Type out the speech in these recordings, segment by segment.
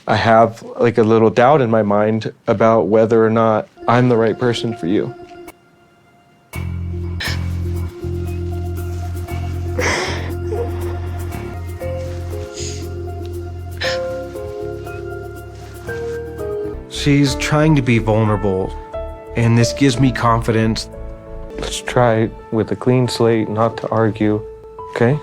I have like a little doubt in my mind about whether or not I'm the right person for you. She's trying to be vulnerable, and this gives me confidence. Let's try with a clean slate, not to argue, okay?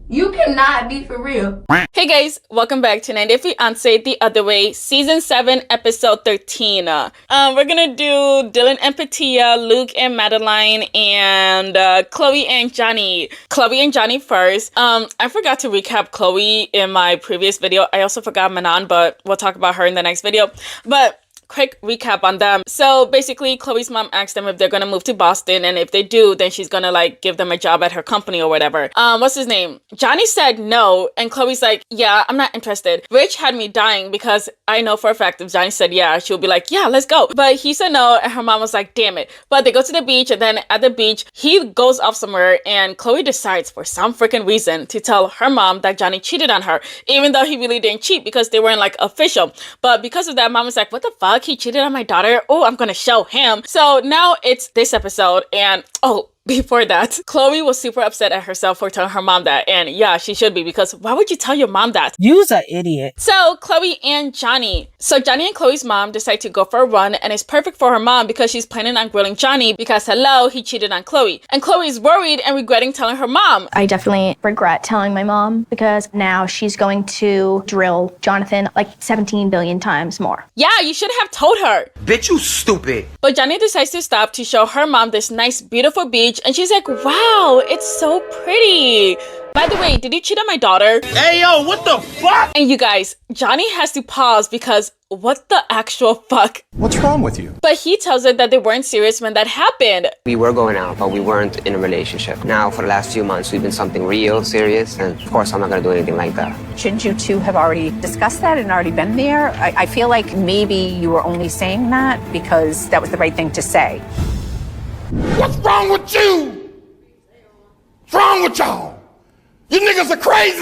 You cannot be for real. Hey guys, welcome back to 90 Day Fiance The Other Way, Season 7, Episode 13. We're gonna do Dylan and Pattiya, Luke and Madeline, and Chloe and Johny. Chloe and Johny first. I forgot to recap Chloe in my previous video. I also forgot Manon, but we'll talk about her in the next video. But quick recap on them. So basically, Chloe's mom asked them if they're gonna move to Boston, and if they do, then she's gonna like give them a job at her company or whatever. What's his name? Johny said no, and Chloe's like, yeah, I'm not interested. Rich had me dying because I know for a fact if Johny said yeah, she'll be like, yeah, let's go. But he said no, and her mom was like, damn it. But they go to the beach, and then at the beach, he goes off somewhere, and Chloe decides for some freaking reason to tell her mom that Johny cheated on her, even though he really didn't cheat because they weren't like official. But because of that, mom was like, what the fuck? He cheated on my daughter. Oh, I'm gonna show him. So now it's this episode, and before that, Chloe was super upset at herself for telling her mom that. And yeah, she should be, because why would you tell your mom that? You's an idiot. So Chloe and Johny. So Johny and Chloe's mom decide to go for a run, and it's perfect for her mom because she's planning on grilling Johny because hello, he cheated on Chloe. And Chloe's worried and regretting telling her mom. I definitely regret telling my mom because now she's going to drill Jonathan like 17 billion times more. Yeah, you should have told her. Bitch, you stupid. But Johny decides to stop to show her mom this nice, beautiful beach. And she's like, wow, it's so pretty. By the way, did you cheat on my daughter? Hey, yo, what the fuck? And you guys, Johny has to pause because what the actual fuck? What's wrong with you? But he tells her that they weren't serious when that happened. We were going out, but we weren't in a relationship. Now, for the last few months, we've been something real, serious, and of course, I'm not gonna do anything like that. Shouldn't you two have already discussed that and already been there? I feel like maybe you were only saying that because that was the right thing to say. What's wrong with you? What's wrong with y'all? You niggas are crazy.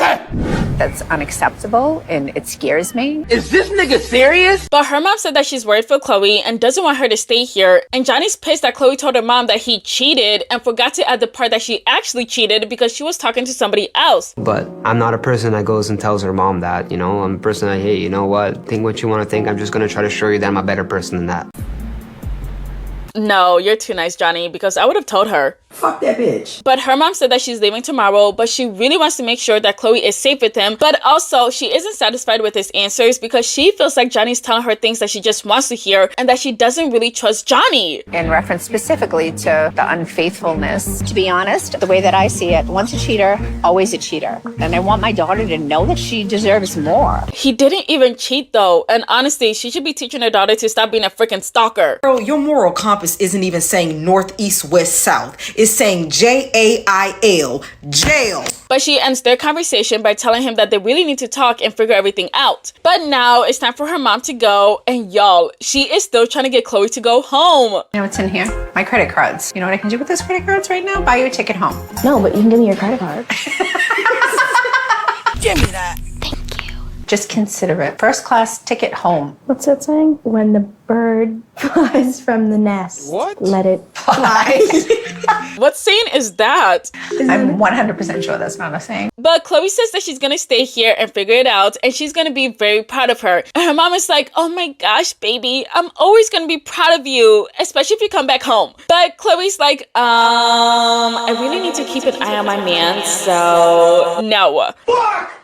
That's unacceptable and it scares me. Is this nigga serious? But her mom said that she's worried for Chloe and doesn't want her to stay here. And Johnny's pissed that Chloe told her mom that he cheated and forgot to add the part that she actually cheated because she was talking to somebody else. But I'm not a person that goes and tells her mom that, you know? I'm a person that, hey, you know what? Think what you want to think. I'm just going to try to show you that I'm a better person than that. No, you're too nice, Johny, because I would have told her. Fuck that bitch. But her mom said that she's leaving tomorrow, but she really wants to make sure that Chloe is safe with him. But also, she isn't satisfied with his answers because she feels like Johnny's telling her things that she just wants to hear and that she doesn't really trust Johny. In reference specifically to the unfaithfulness, to be honest, the way that I see it, once a cheater, always a cheater. And I want my daughter to know that she deserves more. He didn't even cheat though. And honestly, she should be teaching her daughter to stop being a freaking stalker. Girl, your moral compass isn't even saying north, east, west, south. It's saying Jail, jail. But she ends their conversation by telling him that they really need to talk and figure everything out. But now it's time for her mom to go. And y'all, she is still trying to get Chloe to go home. You know what's in here? My credit cards. You know what I can do with those credit cards right now? Buy you a ticket home. No, but you can give me your credit card. Give me that. Just consider it. First class ticket home. What's that saying? When the bird flies from the nest, What? let it Fly. What saying is that? I'm 100% sure that's not a saying. But Chloe says that she's gonna stay here and figure it out, and she's gonna be very proud of her. And her mom is like, oh my gosh, baby, I'm always gonna be proud of you, especially if you come back home. But Chloe's like, I really need to keep an eye on my man, so no.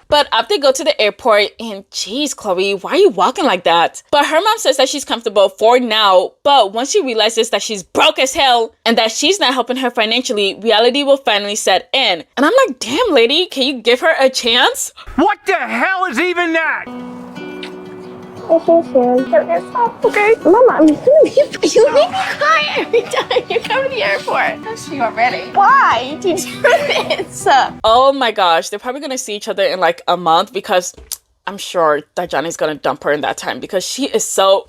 But up they go to the airport, and geez, Chloe, why are you walking like that? But her mom says that she's comfortable for now, but once she realizes that she's broke as hell and that she's not helping her financially, reality will finally set in. And I'm like, damn, lady, can you give her a chance? What the hell is even that? Okay. Mama, I'm gonna be. You make me cry every time you come to the airport. That's you already. Why do you do this? Oh my gosh, they're probably gonna see each other in like a month because I'm sure that Johnny's gonna dump her in that time because she is so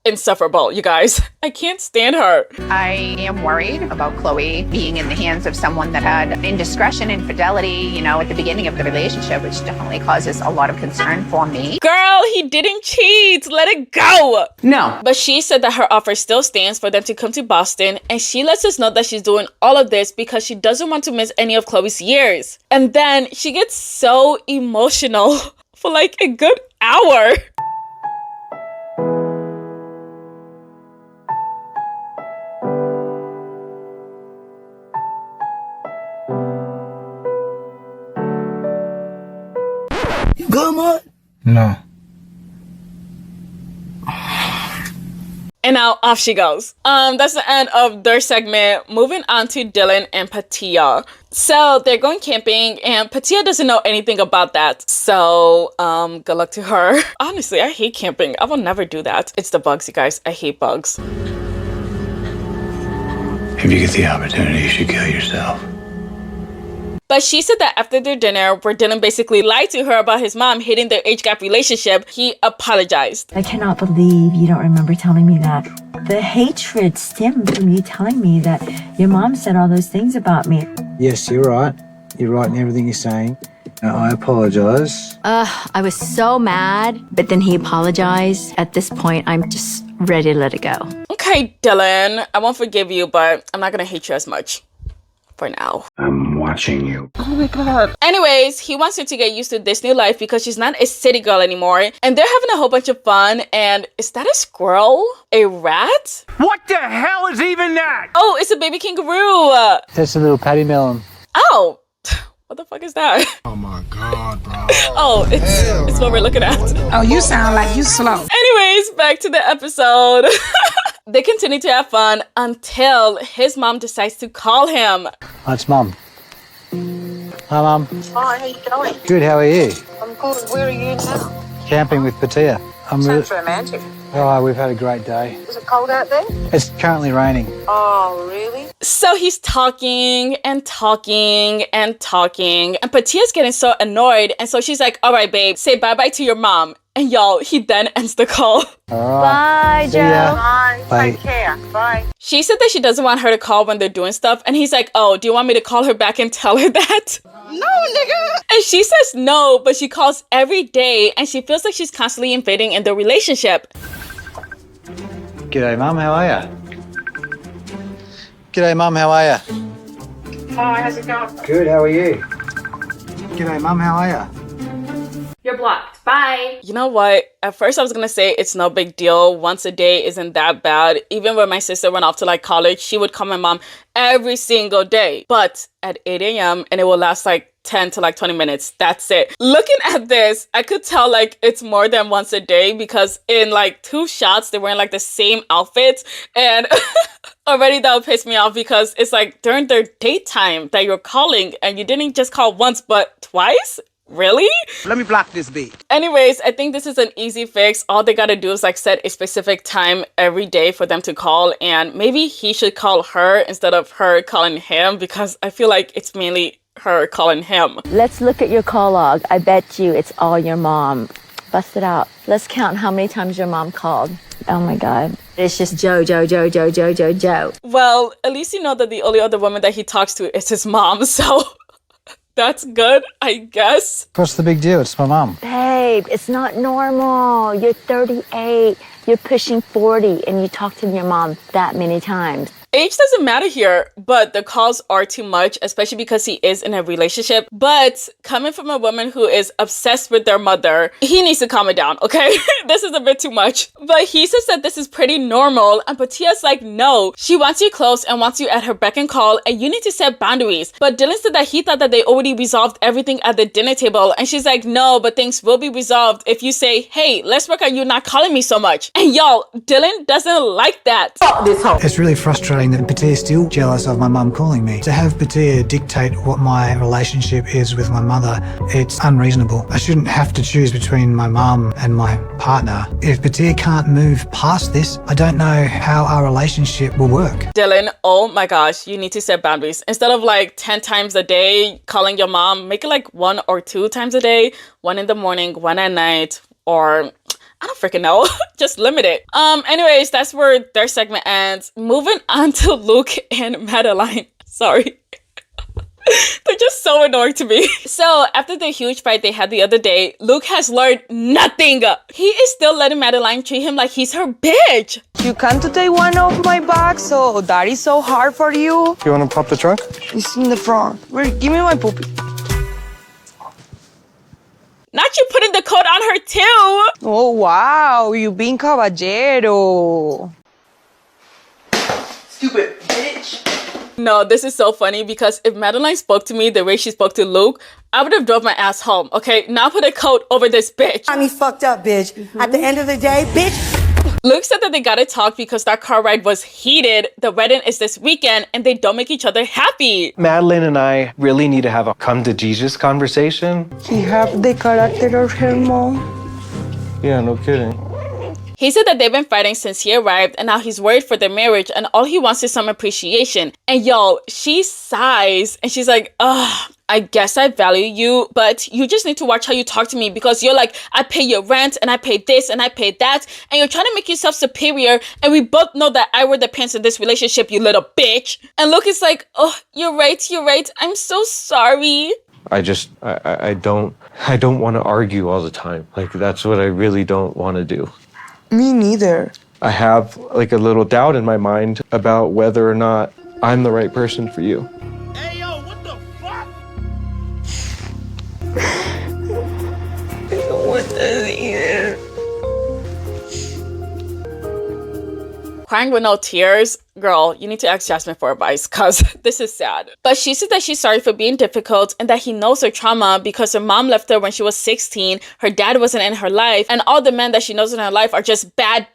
insufferable, you guys. I can't stand her. I am worried about Chloe being in the hands of someone that had indiscretion, infidelity, you know, at the beginning of the relationship, which definitely causes a lot of concern for me. Girl, he didn't cheat. Let it go. No. But she said that her offer still stands for them to come to Boston, and she lets us know that she's doing all of this because she doesn't want to miss any of Chloe's years. And then she gets so emotional for like a good hour. You good, Mud? No. And now off she goes. That's the end of their segment. Moving on to Dylan and Pattiya. So they're going camping and Pattiya doesn't know anything about that. So good luck to her. Honestly, I hate camping. I will never do that. It's the bugs, you guys. I hate bugs. If you get the opportunity, you should kill yourself. But she said that after their dinner, where Dylan basically lied to her about his mom hating their age gap relationship, he apologized. I cannot believe you don't remember telling me that. The hatred stemmed from you telling me that your mom said all those things about me. Yes, you're right. You're right in everything you're saying. I apologize. I was so mad, but then he apologized. At this point, I'm just ready to let it go. Okay, Dylan, I won't forgive you, but I'm not gonna hate you as much. For now. I'm watching you. Oh my god. Anyways, he wants her to get used to this new life because she's not a city girl anymore. And they're having a whole bunch of fun. And is that a squirrel? A rat? What the hell is even that? Oh, it's a baby kangaroo. That's a little patty melon. Oh, what the fuck is that? Oh my God, bro. Oh, it's what we're looking at. Oh, you sound like you slow. Anyways, back to the episode. They continue to have fun until his mom decides to call him. That's Mum. Hi, Mum. Hi, how you going? Good, how are you? I'm good. Where are you now? Camping with Pattiya. Sounds romantic. Oh, we've had a great day. Is it cold out there? It's currently raining. Oh, really? So he's talking and talking and talking, and Pattiya's getting so annoyed, and so she's like, all right, babe, say bye-bye to your mom. And y'all, he then ends the call. All right. Bye, Joe. Bye. Bye. Take care. Bye. She said that she doesn't want her to call when they're doing stuff, and he's like, oh, do you want me to call her back and tell her that? No, nigga. And she says no, but she calls every day, and she feels like she's constantly invading in their relationship. G'day, Mum, how are ya? G'day, Mum, how are ya? Hi, how's it going? Good, how are you? G'day, Mum, how are ya? You're blocked. Bye. You know what? At first I was gonna say it's no big deal. Once a day isn't that bad. Even when my sister went off to like college, she would call my mom every single day. But at 8 a.m. and it will last like 10 to like 20 minutes. That's it. Looking at this, I could tell like it's more than once a day because in like 2 shots, they're wearing like the same outfits. And already that would piss me off because it's like during their daytime that you're calling and you didn't just call once, but twice? Really? Let me block this beat. Anyways, I think this is an easy fix. All they gotta do is like set a specific time every day for them to call, and maybe he should call her instead of her calling him because I feel like it's mainly her calling him. Let's look at your call log. I bet you it's all your mom. Bust it out. Let's count how many times your mom called. Oh my God. It's just Joe. Well, at least you know that the only other woman that he talks to is his mom, so that's good, I guess. What's the big deal? It's my mum. Babe, it's not normal. You're 38. You're pushing 40 and you talk to your mom that many times. Age doesn't matter here, but the calls are too much, especially because he is in a relationship. But coming from a woman who is obsessed with their mother, he needs to calm it down, okay? This is a bit too much. But he says that this is pretty normal, and Pattiya's like, no. She wants you close and wants you at her beck and call, and you need to set boundaries. But Dylan said that he thought that they already resolved everything at the dinner table, and she's like, no, but things will be resolved if you say, hey, let's work on you not calling me so much. And y'all, Dylan doesn't like that. Fuck this hoe. It's really frustrating that Pattiya's still jealous of my mum calling me. To have Pattiya dictate what my relationship is with my mother, it's unreasonable. I shouldn't have to choose between my mum and my partner. If Pattiya can't move past this, I don't know how our relationship will work. Dylan, oh my gosh, you need to set boundaries. Instead of like 10 times a day calling your mom, make it like 1 or 2 times a day. 1 in the morning, 1 at night, or I don't freaking know. Just limit it. Anyways, that's where their segment ends. Moving on to Luke and Madeline. Sorry. They're just so annoying to me. So after the huge fight they had the other day, Luke has learned nothing. He is still letting Madeline treat him like he's her bitch. You can't take one off my back, so that is so hard for you. You want to pop the trunk? It's in the front. Wait, give me my poopy. Not you putting the coat on her too. Oh, wow. You being caballero. Stupid bitch. No, this is so funny because if Madeline spoke to me the way she spoke to Luke, I would have drove my ass home, okay? Now put a coat over this bitch. I mean, fucked up, bitch. At the end of the day, bitch. Luke said that they gotta talk because that car ride was heated. The wedding is this weekend and they don't make each other happy. Madeline and I really need to have a come to Jesus conversation. He have the character of her mom. Yeah, no kidding. He said that they've been fighting since he arrived and now he's worried for their marriage and all he wants is some appreciation. And yo, she sighs and she's like, ugh, I guess I value you, but you just need to watch how you talk to me because you're like, I pay your rent and I pay this and I pay that and you're trying to make yourself superior and we both know that I wear the pants in this relationship, you little bitch. And Luke is like, oh, you're right. I'm so sorry. I don't want to argue all the time. Like, that's what I really don't want to do. Me neither. I have like a little doubt in my mind about whether or not I'm the right person for you. Hey, yo, what the fuck? I don't want that either. Crying with no tears, girl, you need to ask Jasmine for advice because this is sad. But she said that she's sorry for being difficult and that he knows her trauma because her mom left her when she was 16, her dad wasn't in her life, and all the men that she knows in her life are just bad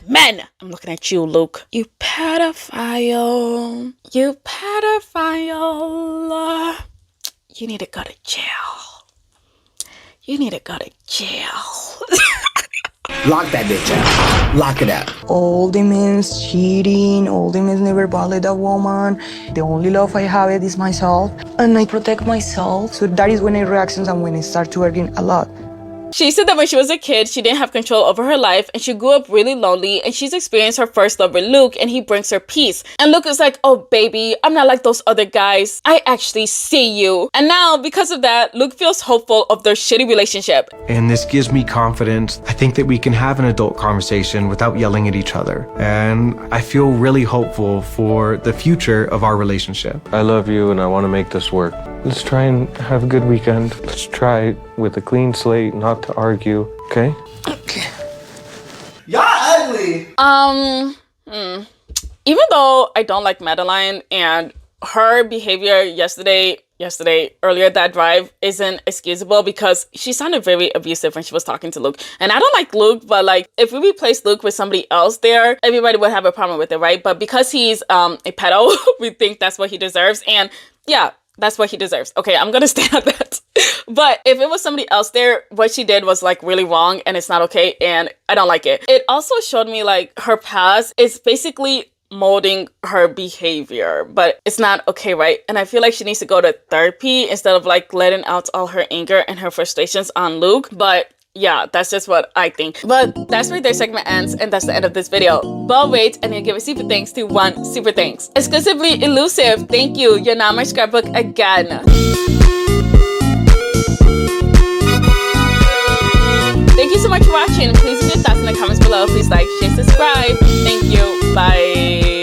men. I'm looking at you, Luke. You pedophile. You pedophile. You need to go to jail. You need to go to jail. Lock that bitch out. Lock it up. All the men's cheating, all the men's never valid a woman. The only love I have it is myself. And I protect myself. So that is when I reactions and when I start to argue a lot. She said that when she was a kid, she didn't have control over her life and she grew up really lonely and she's experienced her first love with Luke and he brings her peace. And Luke is like, oh baby, I'm not like those other guys. I actually see you. And now because of that, Luke feels hopeful of their shitty relationship. And this gives me confidence. I think that we can have an adult conversation without yelling at each other. And I feel really hopeful for the future of our relationship. I love you and I want to make this work. Let's try and have a good weekend. Let's try with a clean slate, not to argue, okay? Okay. Y'all ugly! Even though I don't like Madeline and her behavior earlier that drive isn't excusable because she sounded very abusive when she was talking to Luke. And I don't like Luke, but like if we replace Luke with somebody else there, everybody would have a problem with it, right? But because he's a pedo, we think that's what he deserves. And yeah, that's what he deserves. Okay, I'm gonna stand on that. But if it was somebody else there, what she did was like really wrong and it's not okay and I don't like it. It also showed me like her past is basically molding her behavior, but it's not okay, right? And I feel like she needs to go to therapy instead of like letting out all her anger and her frustrations on Luke. But yeah, that's just what I think. But that's where their segment ends, and that's the end of this video. But wait, and then give a super thanks to one super thanks. Exclusively elusive, thank you. You're now my scrapbook again. Thank you so much for watching. Please leave your thoughts in the comments below. Please like, share, subscribe. Thank you. Bye.